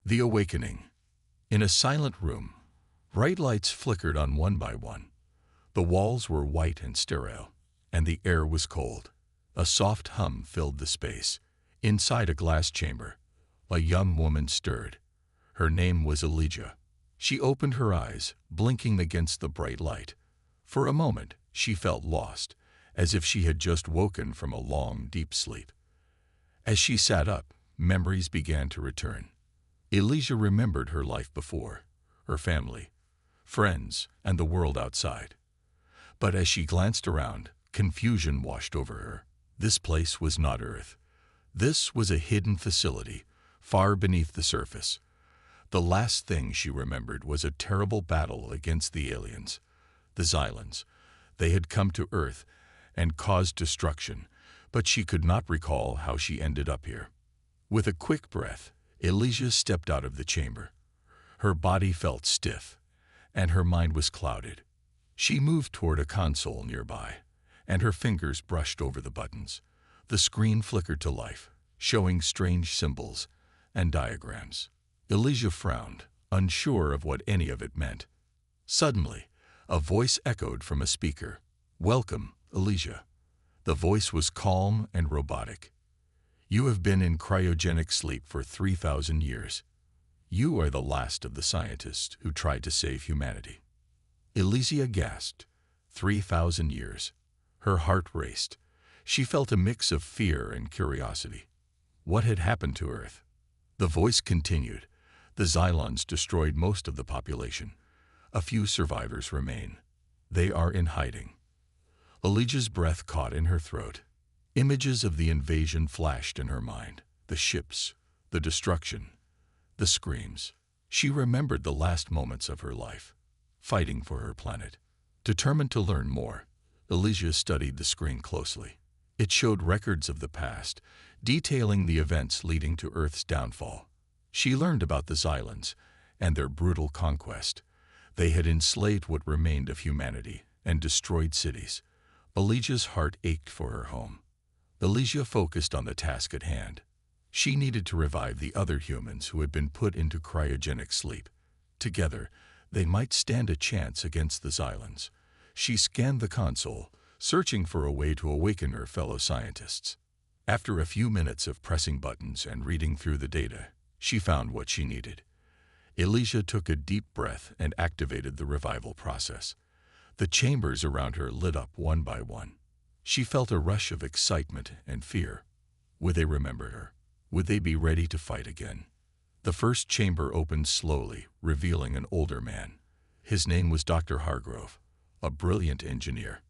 The Awakening. In a silent room, bright lights flickered on one by one. The walls were white and sterile, and the air was cold. A soft hum filled the space. Inside a glass chamber, a young woman stirred. Her name was Elijah. She opened her eyes, blinking against the bright light. For a moment, she felt lost, as if she had just woken from a long, deep sleep. As she sat up, memories began to return. Elijah remembered her life before, her family, friends, and the world outside. But as she glanced around, confusion washed over her. This place was not Earth. This was a hidden facility, far beneath the surface. The last thing she remembered was a terrible battle against the aliens, the Xylons. They had come to Earth and caused destruction, but she could not recall how she ended up here. With a quick breath, Elijah stepped out of the chamber. Her body felt stiff, and her mind was clouded. She moved toward a console nearby, and her fingers brushed over the buttons. The screen flickered to life, showing strange symbols and diagrams. Elijah frowned, unsure of what any of it meant. Suddenly, a voice echoed from a speaker. "Welcome, Elijah." The voice was calm and robotic. "You have been in cryogenic sleep for 3,000 years. You are the last of the scientists who tried to save humanity." Elysia gasped. 3,000 years. Her heart raced. She felt a mix of fear and curiosity. What had happened to Earth? The voice continued. "The Xylons destroyed most of the population. A few survivors remain. They are in hiding." Elijah's breath caught in her throat. Images of the invasion flashed in her mind. The ships, the destruction, the screams. She remembered the last moments of her life, fighting for her planet. Determined to learn more, Elijah studied the screen closely. It showed records of the past, detailing the events leading to Earth's downfall. She learned about the Xylons and their brutal conquest. They had enslaved what remained of humanity and destroyed cities. Elijah's heart ached for her home. Elijah focused on the task at hand. She needed to revive the other humans who had been put into cryogenic sleep. Together, they might stand a chance against the Xylons. She scanned the console, searching for a way to awaken her fellow scientists. After a few minutes of pressing buttons and reading through the data, she found what she needed. Elijah took a deep breath and activated the revival process. The chambers around her lit up one by one. She felt a rush of excitement and fear. Would they remember her? Would they be ready to fight again? The first chamber opened slowly, revealing an older man. His name was Dr. Hargrove, a brilliant engineer.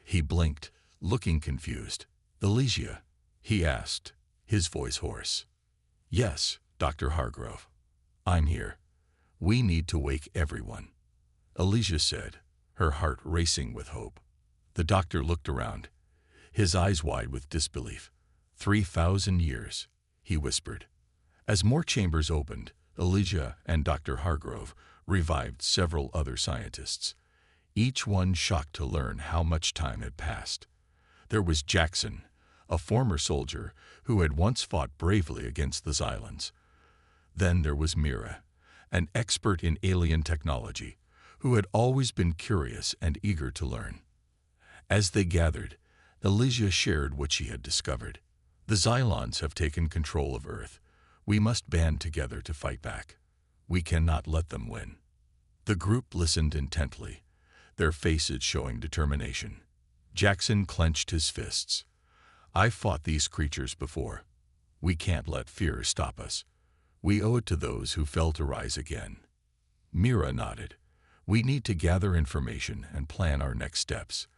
He blinked, looking confused. "Elijah?" he asked, his voice hoarse. "Yes, Dr. Hargrove. I'm here. We need to wake everyone," Elijah said, her heart racing with hope. The doctor looked around, his eyes wide with disbelief. 3,000 years, he whispered. As more chambers opened, Elijah and Dr. Hargrove revived several other scientists, each one shocked to learn how much time had passed. There was Jackson, a former soldier who had once fought bravely against the Xylons. Then there was Mira, an expert in alien technology, who had always been curious and eager to learn. As they gathered, Elijah shared what she had discovered. "The Xylons have taken control of Earth. We must band together to fight back. We cannot let them win." The group listened intently, their faces showing determination. Jackson clenched his fists. "I've fought these creatures before. We can't let fear stop us. We owe it to those who fell to rise again." Mira nodded. "We need to gather information and plan our next steps.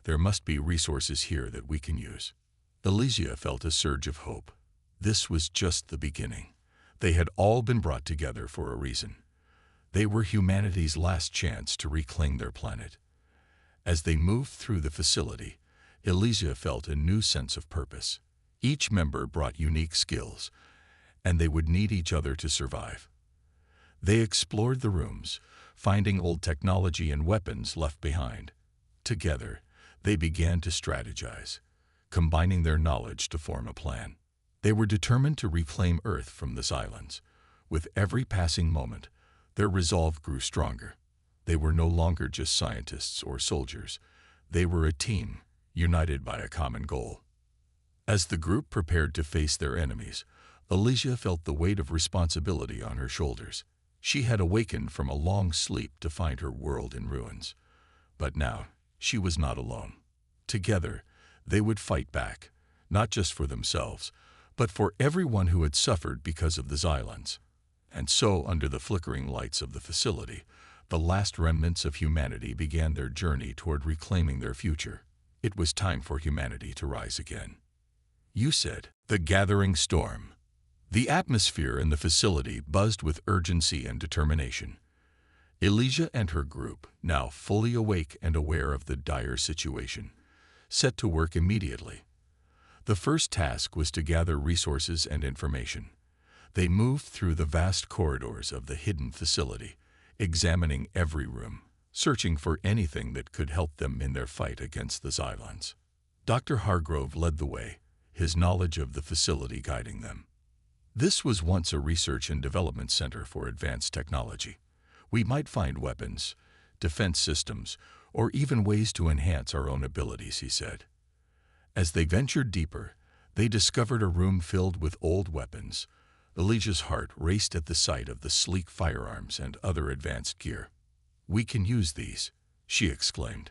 There must be resources here that we can use." Elysia felt a surge of hope. This was just the beginning. They had all been brought together for a reason. They were humanity's last chance to reclaim their planet. As they moved through the facility, Elysia felt a new sense of purpose. Each member brought unique skills, and they would need each other to survive. They explored the rooms, finding old technology and weapons left behind. Together, they began to strategize, combining their knowledge to form a plan. They were determined to reclaim Earth from the Xylons. With every passing moment, their resolve grew stronger. They were no longer just scientists or soldiers. They were a team, united by a common goal. As the group prepared to face their enemies, Elysia felt the weight of responsibility on her shoulders. She had awakened from a long sleep to find her world in ruins. But now, she was not alone. Together, they would fight back, not just for themselves, but for everyone who had suffered because of the Xylons. And so, under the flickering lights of the facility, the last remnants of humanity began their journey toward reclaiming their future. It was time for humanity to rise again. You said, the gathering storm. The atmosphere in the facility buzzed with urgency and determination. Elysia and her group, now fully awake and aware of the dire situation, set to work immediately. The first task was to gather resources and information. They moved through the vast corridors of the hidden facility, examining every room, searching for anything that could help them in their fight against the Xylons. Dr. Hargrove led the way, his knowledge of the facility guiding them. This was once a research and development center for advanced technology. We might find weapons, defense systems, or even ways to enhance our own abilities, he said. As they ventured deeper, they discovered a room filled with old weapons. Elysia's heart raced at the sight of the sleek firearms and other advanced gear. We can use these, she exclaimed.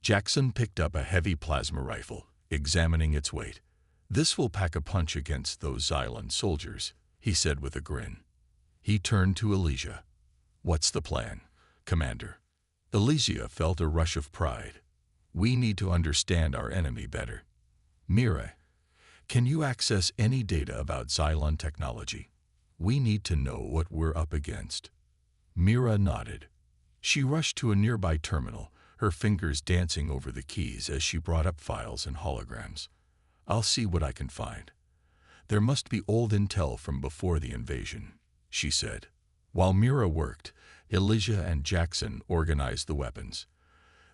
Jackson picked up a heavy plasma rifle, examining its weight. This will pack a punch against those Xylon soldiers, he said with a grin. He turned to Elysia. What's the plan, Commander? Elysia felt a rush of pride. We need to understand our enemy better. Mira, can you access any data about Xylon technology? We need to know what we're up against. Mira nodded. She rushed to a nearby terminal, her fingers dancing over the keys as she brought up files and holograms. I'll see what I can find. There must be old intel from before the invasion, she said. While Mira worked, Elysia and Jackson organized the weapons.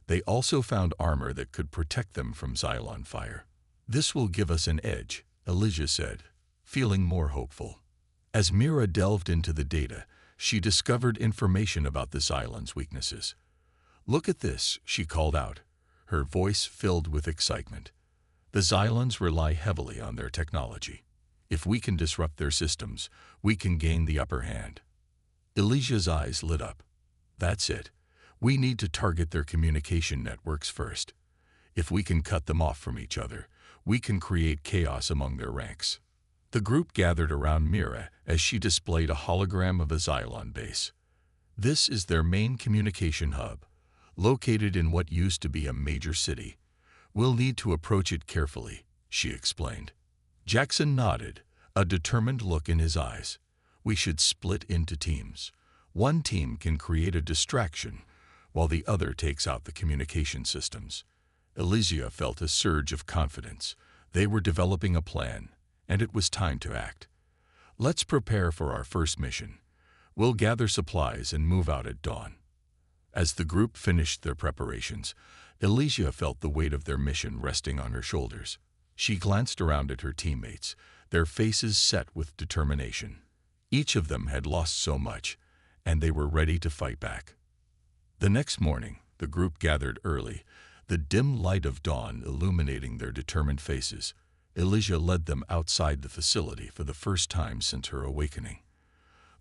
They also found armor that could protect them from Xylon fire. This will give us an edge, Elysia said, feeling more hopeful. As Mira delved into the data, she discovered information about the Xylon's weaknesses. Look at this, she called out, her voice filled with excitement. The Xylons rely heavily on their technology. If we can disrupt their systems, we can gain the upper hand. Elysia's eyes lit up. That's it. We need to target their communication networks first. If we can cut them off from each other, we can create chaos among their ranks. The group gathered around Mira as she displayed a hologram of a Xylon base. This is their main communication hub, located in what used to be a major city. We'll need to approach it carefully, she explained. Jackson nodded, a determined look in his eyes. We should split into teams. One team can create a distraction, while the other takes out the communication systems. Elysia felt a surge of confidence. They were developing a plan, and it was time to act. Let's prepare for our first mission. We'll gather supplies and move out at dawn. As the group finished their preparations, Elysia felt the weight of their mission resting on her shoulders. She glanced around at her teammates, their faces set with determination. Each of them had lost so much, and they were ready to fight back. The next morning, the group gathered early, the dim light of dawn illuminating their determined faces. Elysia led them outside the facility for the first time since her awakening.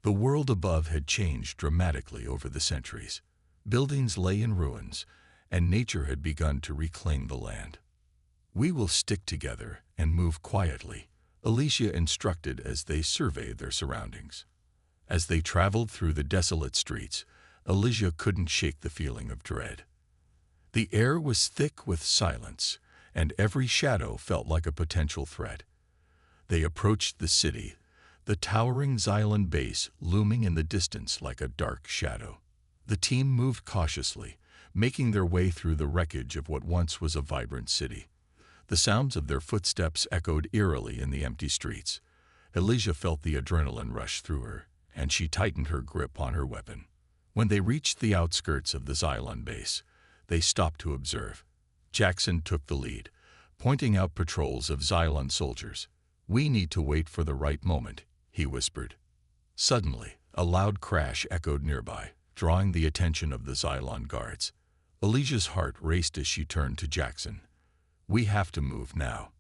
The world above had changed dramatically over the centuries. Buildings lay in ruins, and nature had begun to reclaim the land. We will stick together and move quietly, Elysia instructed as they surveyed their surroundings. As they traveled through the desolate streets, Elysia couldn't shake the feeling of dread. The air was thick with silence, and every shadow felt like a potential threat. They approached the city, the towering Xylon base looming in the distance like a dark shadow. The team moved cautiously, making their way through the wreckage of what once was a vibrant city. The sounds of their footsteps echoed eerily in the empty streets. Elysia felt the adrenaline rush through her, and she tightened her grip on her weapon. When they reached the outskirts of the Xylon base, they stopped to observe. Jackson took the lead, pointing out patrols of Xylon soldiers. We need to wait for the right moment, he whispered. Suddenly, a loud crash echoed nearby, drawing the attention of the Xylon guards. Alicia's heart raced as she turned to Jackson. "We have to move now.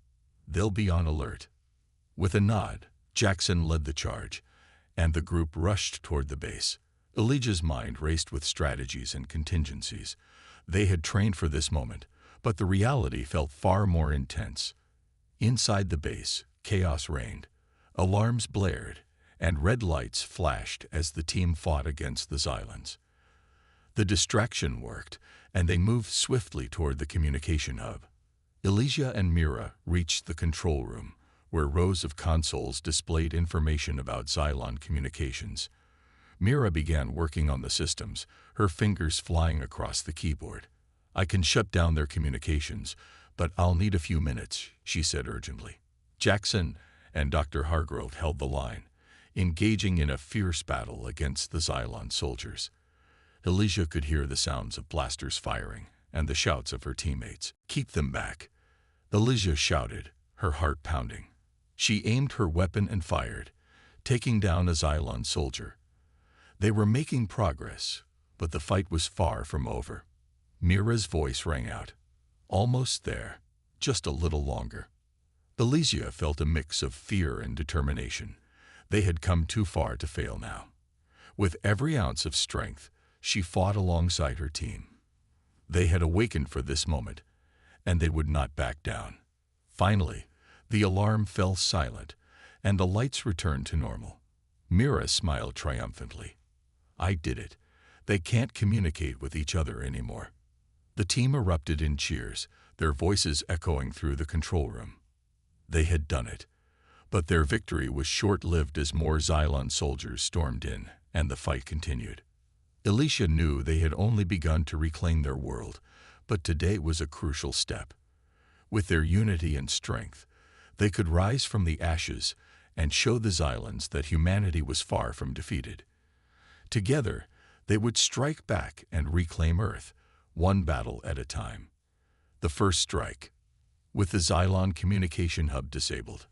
They'll be on alert." With a nod, Jackson led the charge, and the group rushed toward the base. Elijah's mind raced with strategies and contingencies. They had trained for this moment, but the reality felt far more intense. Inside the base, chaos reigned. Alarms blared, and red lights flashed as the team fought against the Xylons. The distraction worked, and they moved swiftly toward the communication hub. Elijah and Mira reached the control room, where rows of consoles displayed information about Xylon communications. Mira began working on the systems, her fingers flying across the keyboard. "I can shut down their communications, but I'll need a few minutes," she said urgently. Jackson and Dr. Hargrove held the line, engaging in a fierce battle against the Xylon soldiers. Elijah could hear the sounds of blasters firing and the shouts of her teammates. "Keep them back," Elijah shouted, her heart pounding. She aimed her weapon and fired, taking down a Xylon soldier. They were making progress, but the fight was far from over. Mira's voice rang out. "Almost there, just a little longer." Elijah felt a mix of fear and determination. They had come too far to fail now. With every ounce of strength, she fought alongside her team. They had awakened for this moment, and they would not back down. Finally, the alarm fell silent, and the lights returned to normal. Mira smiled triumphantly. "I did it. They can't communicate with each other anymore." The team erupted in cheers, their voices echoing through the control room. They had done it, but their victory was short-lived as more Xylon soldiers stormed in, and the fight continued. Alicia knew they had only begun to reclaim their world, but today was a crucial step. With their unity and strength, they could rise from the ashes and show the Xylons that humanity was far from defeated. Together, they would strike back and reclaim Earth, one battle at a time. The first strike. With the Xylon communication hub disabled,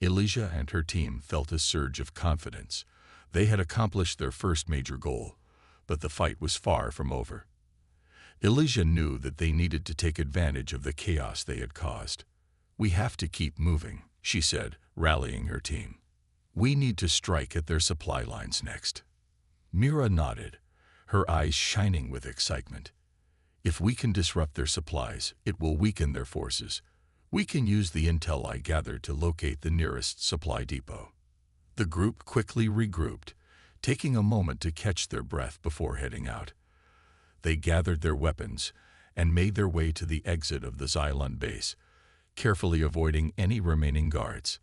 Elijah and her team felt a surge of confidence. They had accomplished their first major goal, but the fight was far from over. Elijah knew that they needed to take advantage of the chaos they had caused. "We have to keep moving," she said, rallying her team. "We need to strike at their supply lines next." Mira nodded, her eyes shining with excitement. "If we can disrupt their supplies, it will weaken their forces. We can use the intel I gathered to locate the nearest supply depot." The group quickly regrouped, taking a moment to catch their breath before heading out. They gathered their weapons and made their way to the exit of the Xylon base, carefully avoiding any remaining guards.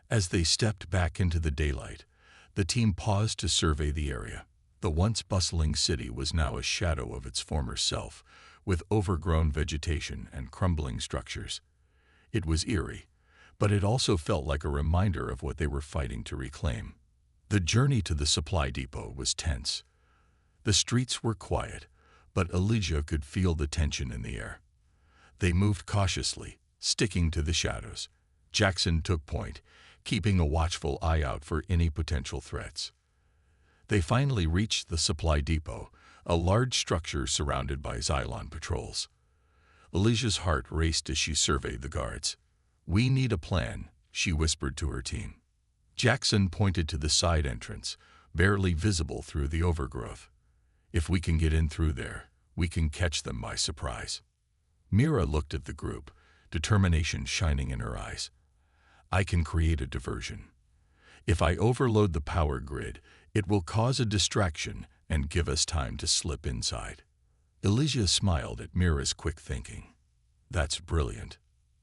As they stepped back into the daylight, the team paused to survey the area. The once bustling city was now a shadow of its former self, with overgrown vegetation and crumbling structures. It was eerie, but it also felt like a reminder of what they were fighting to reclaim. The journey to the supply depot was tense. The streets were quiet, but Elijah could feel the tension in the air. They moved cautiously, sticking to the shadows. Jackson took point, keeping a watchful eye out for any potential threats. They finally reached the supply depot, a large structure surrounded by Xylon patrols. Elijah's heart raced as she surveyed the guards. "We need a plan," she whispered to her team. Jackson pointed to the side entrance, barely visible through the overgrowth. "If we can get in through there, we can catch them by surprise." Mira looked at the group, determination shining in her eyes. "I can create a diversion. If I overload the power grid, it will cause a distraction and give us time to slip inside." Elijah smiled at Mira's quick thinking. "That's brilliant.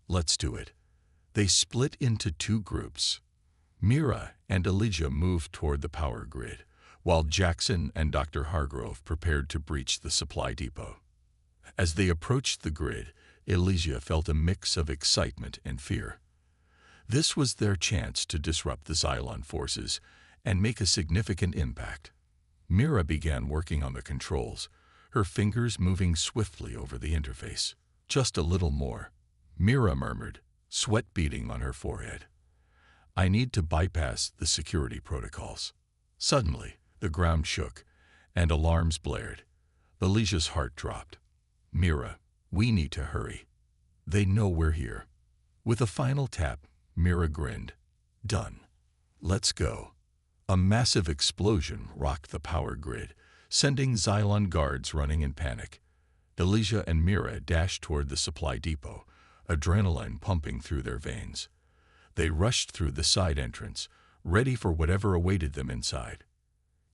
Let's do it." They split into two groups. Mira and Elijah moved toward the power grid, while Jackson and Dr. Hargrove prepared to breach the supply depot. As they approached the grid, Elijah felt a mix of excitement and fear. This was their chance to disrupt the Xylon forces and make a significant impact. Mira began working on the controls, her fingers moving swiftly over the interface. "Just a little more," Mira murmured, sweat beading on her forehead. "I need to bypass the security protocols." Suddenly, the ground shook, and alarms blared. Alicia's heart dropped. Mira, we need to hurry. They know we're here. With a final tap, Mira grinned. Done. Let's go. A massive explosion rocked the power grid, sending Xylon guards running in panic. Alicia and Mira dashed toward the supply depot, adrenaline pumping through their veins. They rushed through the side entrance, ready for whatever awaited them inside.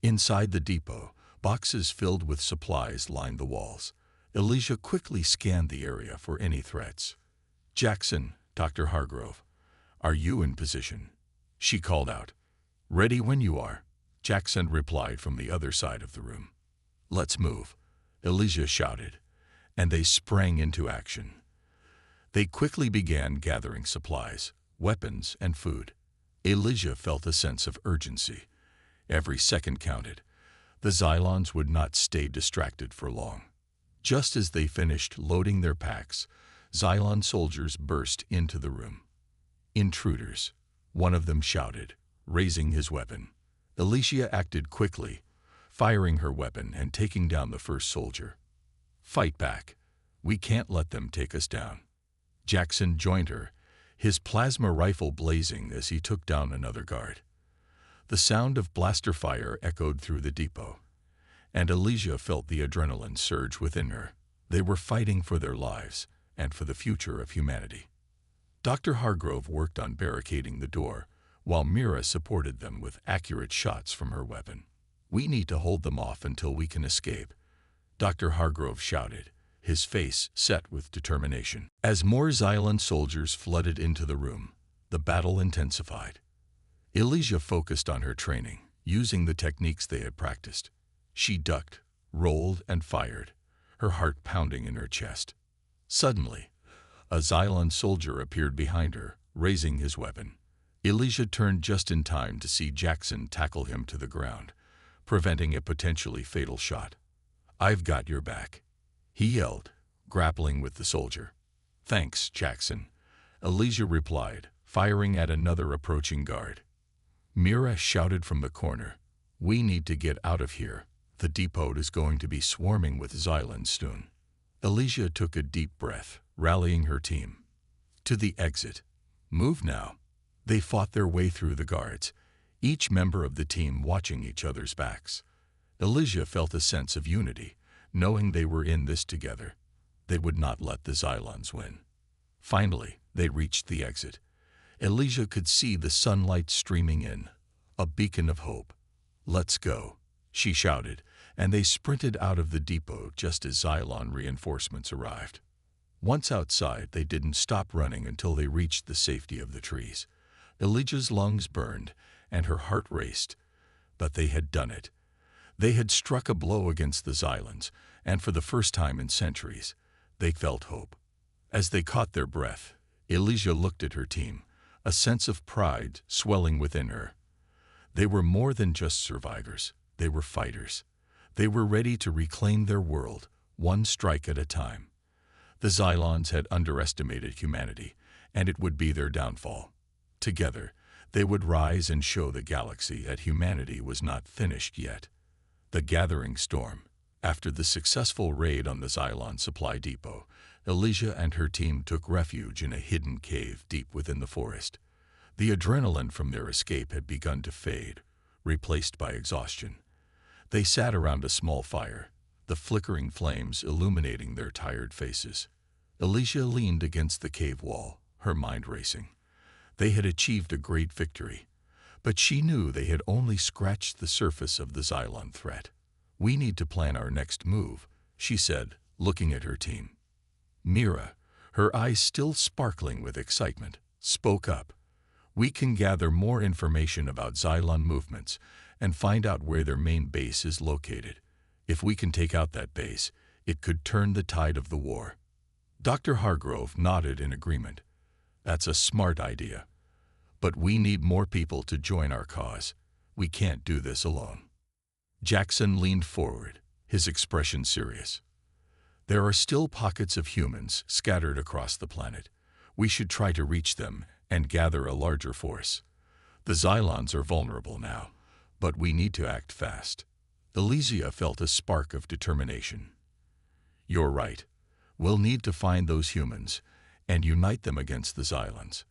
Inside the depot, boxes filled with supplies lined the walls. Alicia quickly scanned the area for any threats. Jackson, Dr. Hargrove, are you in position? She called out. Ready when you are, Jackson replied from the other side of the room. Let's move, Alicia shouted, and they sprang into action. They quickly began gathering supplies, weapons, and food. Alicia felt a sense of urgency. Every second counted. The Xylons would not stay distracted for long. Just as they finished loading their packs, Xylon soldiers burst into the room. Intruders, one of them shouted, raising his weapon. Alicia acted quickly, firing her weapon and taking down the first soldier. Fight back. We can't let them take us down. Jackson joined her, his plasma rifle blazing as he took down another guard. The sound of blaster fire echoed through the depot, and Alicia felt the adrenaline surge within her. They were fighting for their lives and for the future of humanity. Dr. Hargrove worked on barricading the door, while Mira supported them with accurate shots from her weapon. We need to hold them off until we can escape, Dr. Hargrove shouted, his face set with determination. As more Xylon soldiers flooded into the room, the battle intensified. Alicia focused on her training, using the techniques they had practiced. She ducked, rolled, and fired, her heart pounding in her chest. Suddenly, a Xylon soldier appeared behind her, raising his weapon. Alicia turned just in time to see Jackson tackle him to the ground, preventing a potentially fatal shot. I've got your back, he yelled, grappling with the soldier. Thanks, Jackson, Alicia replied, firing at another approaching guard. Mira shouted from the corner, we need to get out of here. The depot is going to be swarming with Xylons soon. Alicia took a deep breath, rallying her team. To the exit. Move now. They fought their way through the guards, each member of the team watching each other's backs. Alicia felt a sense of unity, knowing they were in this together. They would not let the Xylons win. Finally, they reached the exit. Alicia could see the sunlight streaming in, a beacon of hope. Let's go, she shouted, and they sprinted out of the depot just as Xylon reinforcements arrived. Once outside, they didn't stop running until they reached the safety of the trees. Alicia's lungs burned, and her heart raced. But they had done it. They had struck a blow against the Xylons, and for the first time in centuries, they felt hope. As they caught their breath, Alicia looked at her team, a sense of pride swelling within her. They were more than just survivors. They were fighters. They were ready to reclaim their world, one strike at a time. The Xylons had underestimated humanity, and it would be their downfall. Together, they would rise and show the galaxy that humanity was not finished yet. The gathering storm. After the successful raid on the Xylon supply depot, Alicia and her team took refuge in a hidden cave deep within the forest. The adrenaline from their escape had begun to fade, replaced by exhaustion. They sat around a small fire, the flickering flames illuminating their tired faces. Alicia leaned against the cave wall, her mind racing. They had achieved a great victory, but she knew they had only scratched the surface of the Xylon threat. We need to plan our next move, she said, looking at her team. Mira, her eyes still sparkling with excitement, spoke up. We can gather more information about Xylon movements and find out where their main base is located. If we can take out that base, it could turn the tide of the war. Dr. Hargrove nodded in agreement. That's a smart idea. But we need more people to join our cause. We can't do this alone. Jackson leaned forward, his expression serious. There are still pockets of humans scattered across the planet. We should try to reach them and gather a larger force. The Xylons are vulnerable now, But we need to act fast. Elysia felt a spark of determination. You're right. We'll need to find those humans and unite them against the Xylons.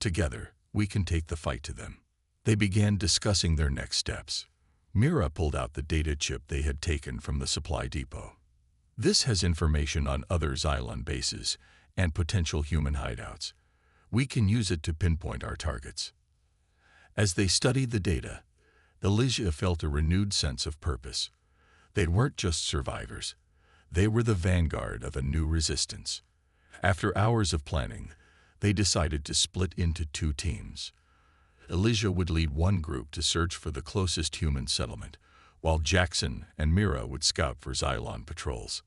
Together, we can take the fight to them. They began discussing their next steps. Mira pulled out the data chip they had taken from the supply depot. This has information on other Xylon bases and potential human hideouts. We can use it to pinpoint our targets. As they studied the data, Elysia felt a renewed sense of purpose. They weren't just survivors. They were the vanguard of a new resistance. After hours of planning, they decided to split into 2 teams. Elysia would lead one group to search for the closest human settlement, while Jackson and Mira would scout for Xylon patrols.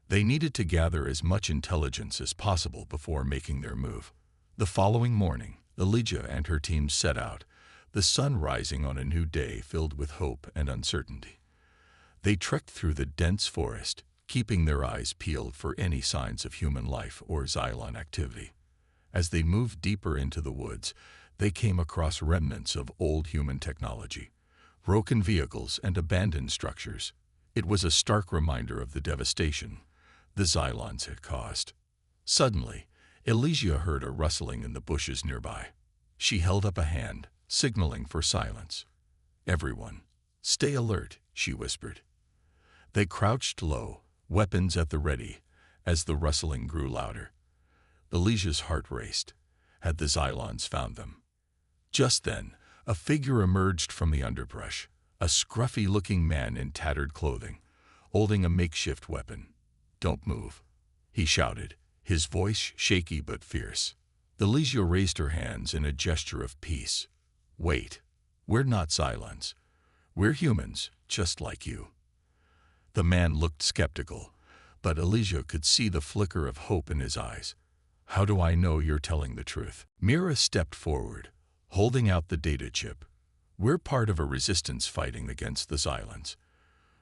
They needed to gather as much intelligence as possible before making their move. The following morning, Elysia and her team set out, the sun rising on a new day filled with hope and uncertainty. They trekked through the dense forest, keeping their eyes peeled for any signs of human life or Xylon activity. As they moved deeper into the woods, they came across remnants of old human technology, broken vehicles and abandoned structures. It was a stark reminder of the devastation the Xylons had caused. Suddenly, Elysia heard a rustling in the bushes nearby. She held up a hand, signaling for silence. "Everyone, stay alert," she whispered. They crouched low, weapons at the ready, as the rustling grew louder. Elysia's heart raced. Had the Xylons found them? Just then, a figure emerged from the underbrush, a scruffy-looking man in tattered clothing, holding a makeshift weapon. "Don't move," he shouted, his voice shaky but fierce. Elysia raised her hands in a gesture of peace. "Wait, we're not Xylons. We're humans, just like you." The man looked skeptical, but Elysia could see the flicker of hope in his eyes. "How do I know you're telling the truth?" Mira stepped forward, holding out the data chip. "We're part of a resistance fighting against the Xylons.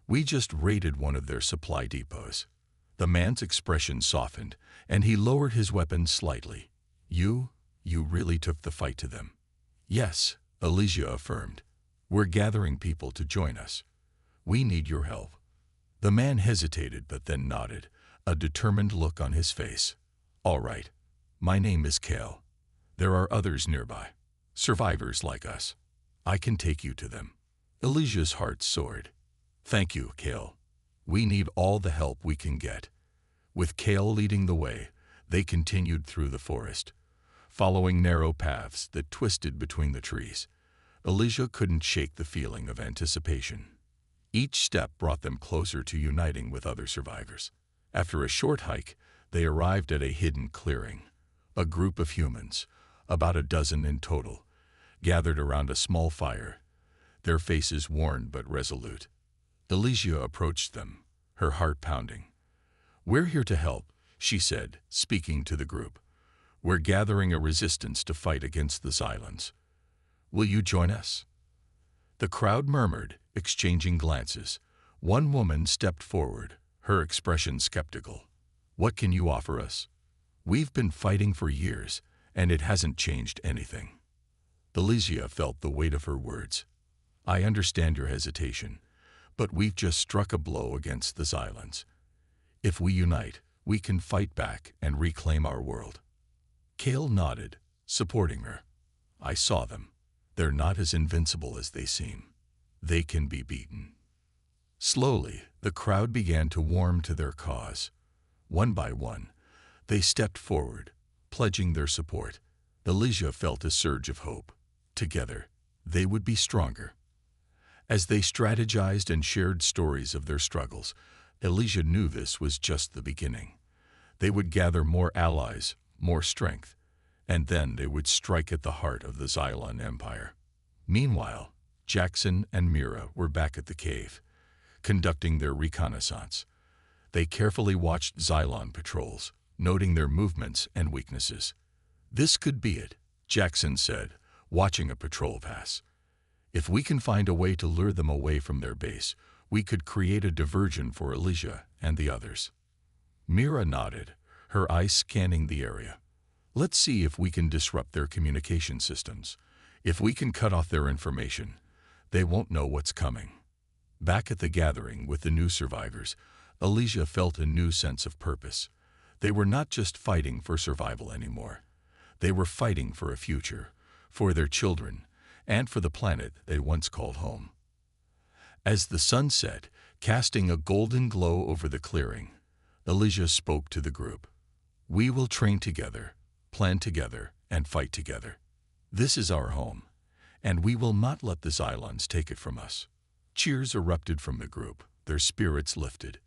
We just raided one of their supply depots." The man's expression softened, and he lowered his weapon slightly. You really took the fight to them." "Yes," Elysia affirmed. "We're gathering people to join us. We need your help." The man hesitated but then nodded, a determined look on his face. "All right. My name is Kale. There are others nearby, survivors like us. I can take you to them." Elysia's heart soared. "Thank you, Kale. We need all the help we can get." With Kale leading the way, they continued through the forest, following narrow paths that twisted between the trees. Elysia couldn't shake the feeling of anticipation. Each step brought them closer to uniting with other survivors. After a short hike, they arrived at a hidden clearing. A group of humans, about a dozen in total, gathered around a small fire, their faces worn but resolute. Elysia approached them, her heart pounding. "We're here to help," she said, speaking to the group. "We're gathering a resistance to fight against the Xylons. Will you join us?" The crowd murmured, exchanging glances. One woman stepped forward, her expression skeptical. "What can you offer us? We've been fighting for years, and it hasn't changed anything." Elysia felt the weight of her words. "I understand your hesitation, but we've just struck a blow against the Xylons. If we unite, we can fight back and reclaim our world." Kale nodded, supporting her. "I saw them. They're not as invincible as they seem. They can be beaten." Slowly, the crowd began to warm to their cause. One by one, they stepped forward, pledging their support. Elysia felt a surge of hope. Together, they would be stronger. As they strategized and shared stories of their struggles, Elysia knew this was just the beginning. They would gather more allies, more strength, and then they would strike at the heart of the Xylon Empire. Meanwhile, Jackson and Mira were back at the cave, conducting their reconnaissance. They carefully watched Xylon patrols, noting their movements and weaknesses. "This could be it," Jackson said, watching a patrol pass. "If we can find a way to lure them away from their base, we could create a diversion for Elysia and the others." Mira nodded, her eyes scanning the area. "Let's see if we can disrupt their communication systems. If we can cut off their information, They won't know what's coming. Back at the gathering with the new survivors, Elysia felt a new sense of purpose. They were not just fighting for survival anymore. They were fighting for a future, for their children, and for the planet they once called home. As the sun set, casting a golden glow over the clearing, Elysia spoke to the group. "We will train together, plan together, and fight together. This is our home, and we will not let the Xylons take it from us." Cheers erupted from the group, their spirits lifted.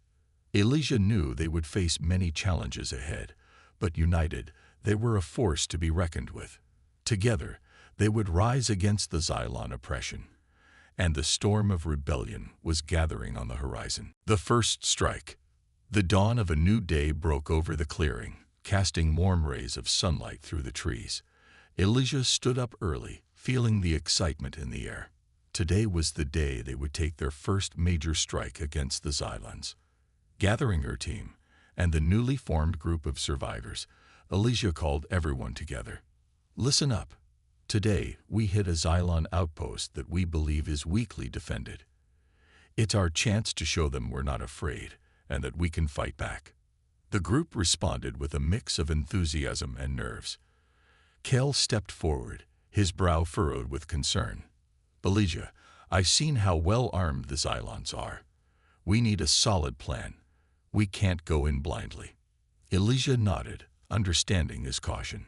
Elysia knew they would face many challenges ahead, but united, they were a force to be reckoned with. Together, they would rise against the Xylon oppression, and the storm of rebellion was gathering on the horizon. The first strike. The dawn of a new day broke over the clearing, casting warm rays of sunlight through the trees. Elysia stood up early, feeling the excitement in the air. Today was the day they would take their first major strike against the Xylons. Gathering her team and the newly formed group of survivors, Elysia called everyone together. "Listen up. Today, we hit a Xylon outpost that we believe is weakly defended. It's our chance to show them we're not afraid and that we can fight back." The group responded with a mix of enthusiasm and nerves. Kel stepped forward, his brow furrowed with concern. "Elysia, I've seen how well-armed the Xylons are. We need a solid plan. We can't go in blindly." Elysia nodded, understanding his caution.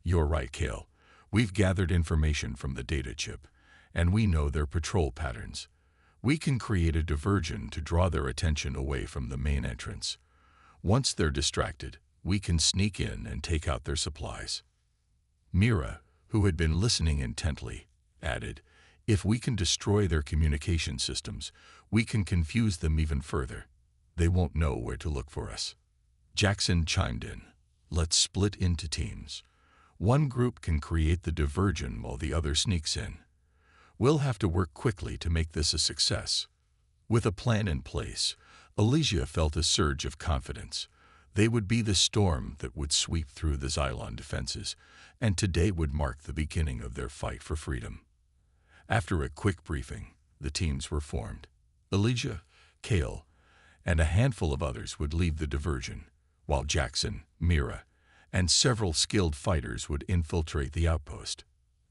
"You're right, Kel. We've gathered information from the data chip, and we know their patrol patterns. We can create a diversion to draw their attention away from the main entrance. Once they're distracted, we can sneak in and take out their supplies." Mira, who had been listening intently, added, "If we can destroy their communication systems, we can confuse them even further. They won't know where to look for us." Jackson chimed in. "Let's split into teams. One group can create the diversion while the other sneaks in. We'll have to work quickly to make this a success." With a plan in place, Elysia felt a surge of confidence. They would be the storm that would sweep through the Xylon defenses, and today would mark the beginning of their fight for freedom. After a quick briefing, the teams were formed. Elysia, Kel, and a handful of others would lead the diversion, while Jackson, Mira, and several skilled fighters would infiltrate the outpost.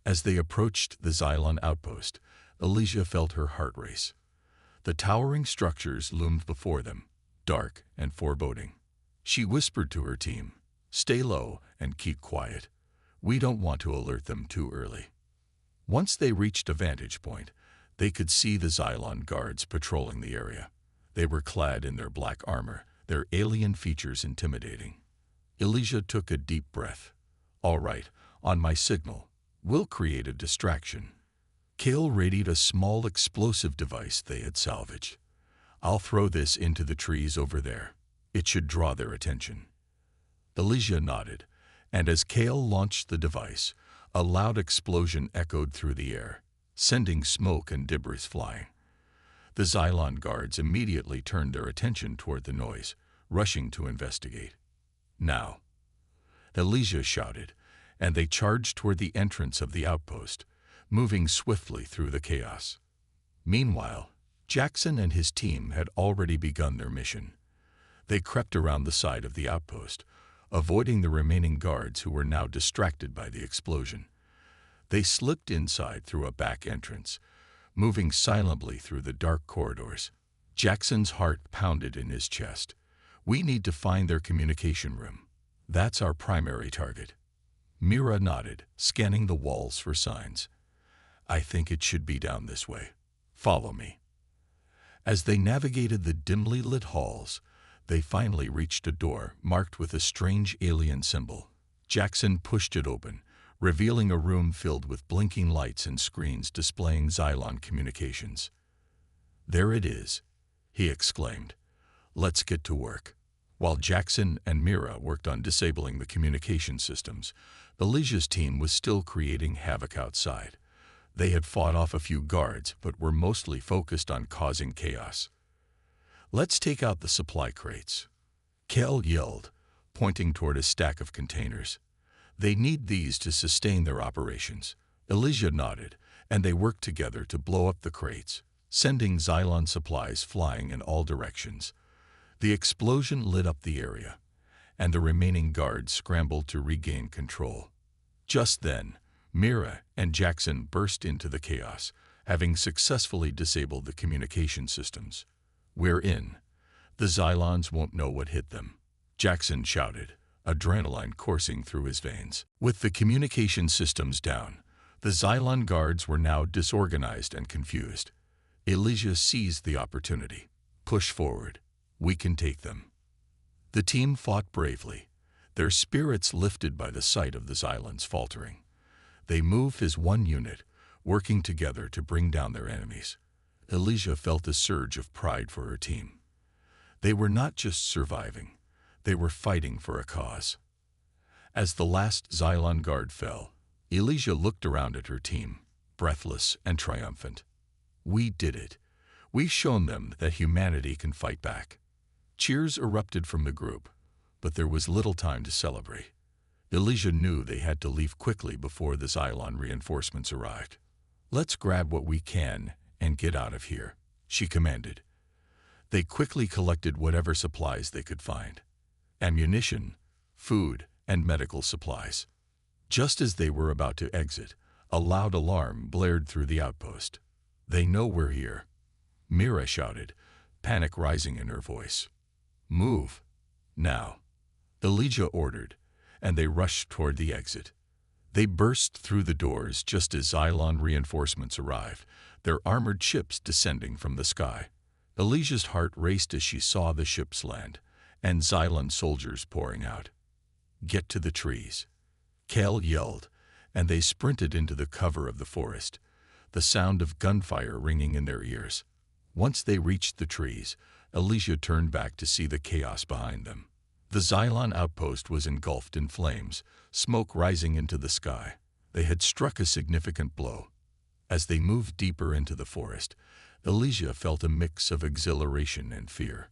As they approached the Xylon outpost, Elysia felt her heart race. The towering structures loomed before them, dark and foreboding. She whispered to her team, "Stay low and keep quiet. We don't want to alert them too early." Once they reached a vantage point, they could see the Xylon guards patrolling the area. They were clad in their black armor, their alien features intimidating. Elysia took a deep breath. "All right, on my signal, we'll create a distraction." Kel readied a small explosive device they had salvaged. "I'll throw this into the trees over there. It should draw their attention." Elysia nodded, and as Kel launched the device, a loud explosion echoed through the air, sending smoke and debris flying. The Xylon guards immediately turned their attention toward the noise, rushing to investigate. "Now!" Elysia shouted, and they charged toward the entrance of the outpost, moving swiftly through the chaos. Meanwhile, Jackson and his team had already begun their mission. They crept around the side of the outpost, avoiding the remaining guards who were now distracted by the explosion. They slipped inside through a back entrance, moving silently through the dark corridors. Jackson's heart pounded in his chest. "We need to find their communication room. That's our primary target." Mira nodded, scanning the walls for signs. "I think it should be down this way. Follow me." As they navigated the dimly lit halls, they finally reached a door marked with a strange alien symbol. Jackson pushed it open, revealing a room filled with blinking lights and screens displaying Xylon communications. "There it is," he exclaimed. "Let's get to work." While Jackson and Mira worked on disabling the communication systems, Elysia's team was still creating havoc outside. They had fought off a few guards, but were mostly focused on causing chaos. "Let's take out the supply crates," Kel yelled, pointing toward a stack of containers. "They need these to sustain their operations." Elysia nodded, and they worked together to blow up the crates, sending Xylon supplies flying in all directions. The explosion lit up the area, and the remaining guards scrambled to regain control. Just then, Mira and Jackson burst into the chaos, having successfully disabled the communication systems. "We're in. The Xylons won't know what hit them," Jackson shouted, adrenaline coursing through his veins. With the communication systems down, the Xylon guards were now disorganized and confused. Elysia seized the opportunity. "Push forward. We can take them." The team fought bravely, their spirits lifted by the sight of the Xylons faltering. They moved as one unit, working together to bring down their enemies. Elysia felt a surge of pride for her team. They were not just surviving, they were fighting for a cause. As the last Xylon guard fell, Elysia looked around at her team, breathless and triumphant. "We did it. We've shown them that humanity can fight back." Cheers erupted from the group, but there was little time to celebrate. Elysia knew they had to leave quickly before the Xylon reinforcements arrived. "Let's grab what we can and get out of here," she commanded. They quickly collected whatever supplies they could find: ammunition, food, and medical supplies. Just as they were about to exit, a loud alarm blared through the outpost. "They know we're here," Mira shouted, panic rising in her voice. "Move. Now," Elysia ordered, and they rushed toward the exit. They burst through the doors just as Xylon reinforcements arrived, their armored ships descending from the sky. Elysia's heart raced as she saw the ships land, and Xylon soldiers pouring out. "Get to the trees," Kale yelled, and they sprinted into the cover of the forest, the sound of gunfire ringing in their ears. Once they reached the trees, Elysia turned back to see the chaos behind them. The Xylon outpost was engulfed in flames, smoke rising into the sky. They had struck a significant blow. As they moved deeper into the forest, Elysia felt a mix of exhilaration and fear.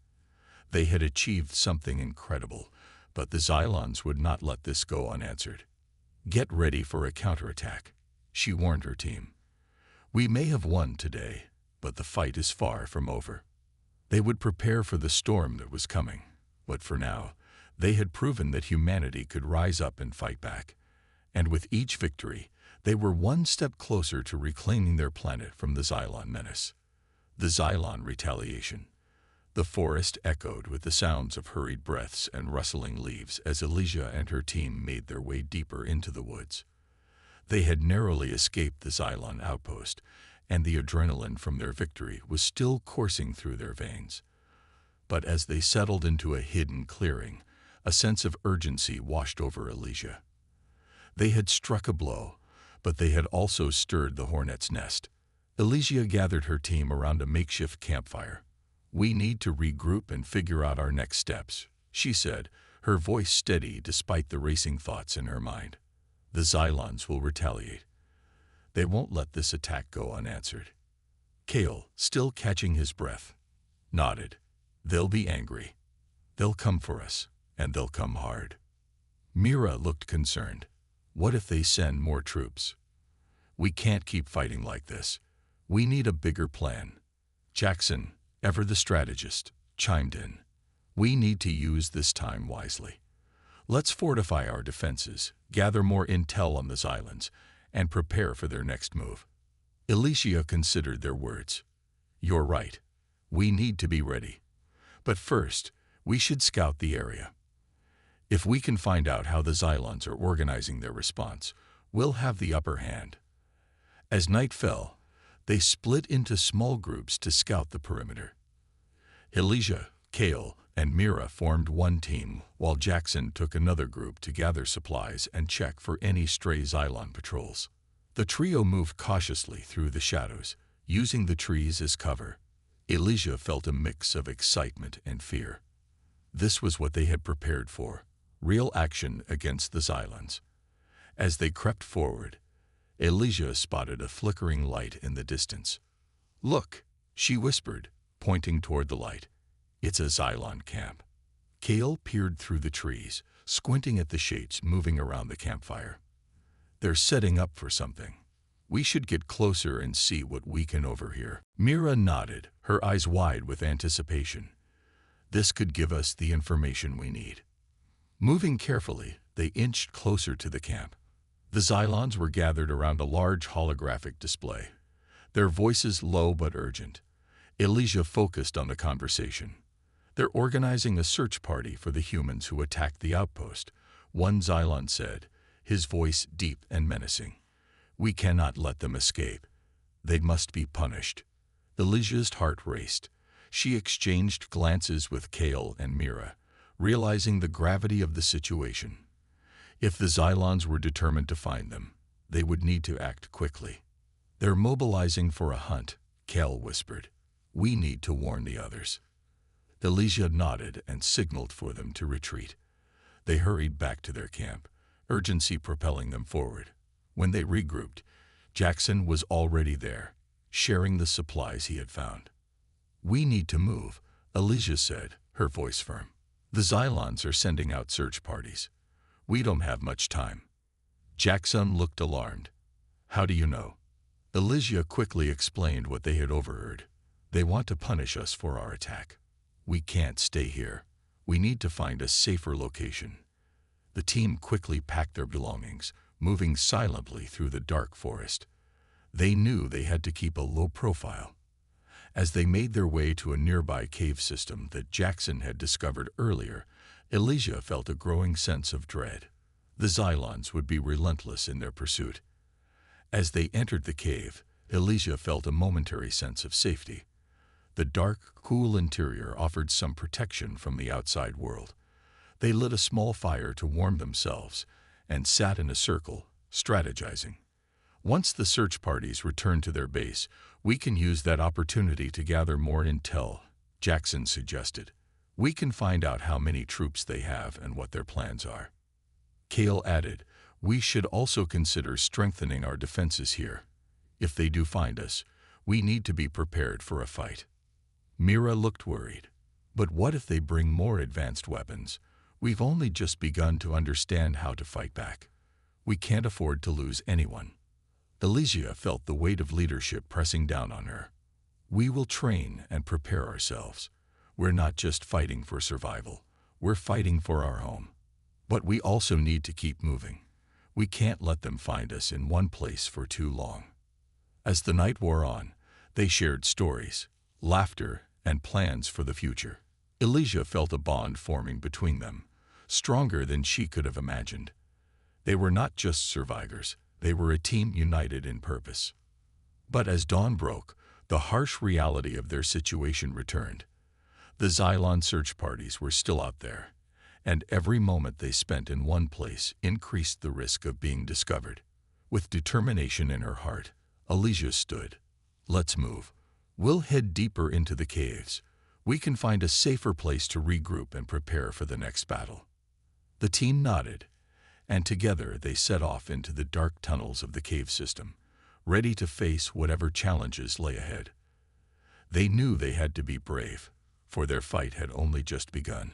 They had achieved something incredible, but the Xylons would not let this go unanswered. "Get ready for a counterattack," she warned her team. "We may have won today, but the fight is far from over." They would prepare for the storm that was coming, but for now, they had proven that humanity could rise up and fight back. And with each victory, they were one step closer to reclaiming their planet from the Xylon menace. The Xylon retaliation. The forest echoed with the sounds of hurried breaths and rustling leaves as Elysia and her team made their way deeper into the woods. They had narrowly escaped the Xylon outpost, and the adrenaline from their victory was still coursing through their veins. But as they settled into a hidden clearing, a sense of urgency washed over Elysia. They had struck a blow, but they had also stirred the hornet's nest. Elysia gathered her team around a makeshift campfire. "We need to regroup and figure out our next steps," she said, her voice steady despite the racing thoughts in her mind. "The Xylons will retaliate. They won't let this attack go unanswered." Kale, still catching his breath, nodded. "They'll be angry. They'll come for us, and they'll come hard." Mira looked concerned. "What if they send more troops? We can't keep fighting like this. We need a bigger plan." Jackson, ever the strategist, chimed in. "We need to use this time wisely. Let's fortify our defenses, gather more intel on the Xylons, and prepare for their next move." Elysia considered their words. "You're right. We need to be ready. But first, we should scout the area. If we can find out how the Xylons are organizing their response, we'll have the upper hand." As night fell, they split into small groups to scout the perimeter. Elysia, Kale, and Mira formed one team, while Jackson took another group to gather supplies and check for any stray Xylon patrols. The trio moved cautiously through the shadows, using the trees as cover. Elysia felt a mix of excitement and fear. This was what they had prepared for, real action against the Xylons. As they crept forward, Elysia spotted a flickering light in the distance. "Look," she whispered, pointing toward the light. "It's a Xylon camp." Kale peered through the trees, squinting at the shapes moving around the campfire. "They're setting up for something. We should get closer and see what we can overhear. Mira nodded, her eyes wide with anticipation. This could give us the information we need. Moving carefully, they inched closer to the camp. The Xylons were gathered around a large holographic display, their voices low but urgent. Elysia focused on the conversation. They're organizing a search party for the humans who attacked the outpost, one Xylon said, his voice deep and menacing. We cannot let them escape. They must be punished. Elysia's heart raced. She exchanged glances with Kale and Mira, realizing the gravity of the situation. If the Xylons were determined to find them, they would need to act quickly. They're mobilizing for a hunt, Kale whispered. We need to warn the others. Elysia nodded and signaled for them to retreat. They hurried back to their camp, urgency propelling them forward. When they regrouped, Jackson was already there, sharing the supplies he had found. We need to move, Elysia said, her voice firm. The Xylons are sending out search parties. We don't have much time. Jackson looked alarmed. How do you know? Elysia quickly explained what they had overheard. They want to punish us for our attack. We can't stay here. We need to find a safer location. The team quickly packed their belongings, moving silently through the dark forest. They knew they had to keep a low profile. As they made their way to a nearby cave system that Jackson had discovered earlier, Elysia felt a growing sense of dread. The Xylons would be relentless in their pursuit. As they entered the cave, Elysia felt a momentary sense of safety. The dark, cool interior offered some protection from the outside world. They lit a small fire to warm themselves and sat in a circle, strategizing. Once the search parties return to their base, we can use that opportunity to gather more intel, Jackson suggested. We can find out how many troops they have and what their plans are. Kale added, we should also consider strengthening our defenses here. If they do find us, we need to be prepared for a fight. Mira looked worried. But what if they bring more advanced weapons? We've only just begun to understand how to fight back. We can't afford to lose anyone. Elysia felt the weight of leadership pressing down on her. We will train and prepare ourselves. We're not just fighting for survival. We're fighting for our home. But we also need to keep moving. We can't let them find us in one place for too long. As the night wore on, they shared stories, laughter, and plans for the future. Elysia felt a bond forming between them, stronger than she could have imagined. They were not just survivors, they were a team united in purpose. But as dawn broke, the harsh reality of their situation returned. The Xylon search parties were still out there, and every moment they spent in one place increased the risk of being discovered. With determination in her heart, Elysia stood. Let's move. We'll head deeper into the caves. We can find a safer place to regroup and prepare for the next battle. The team nodded, and together they set off into the dark tunnels of the cave system, ready to face whatever challenges lay ahead. They knew they had to be brave, for their fight had only just begun.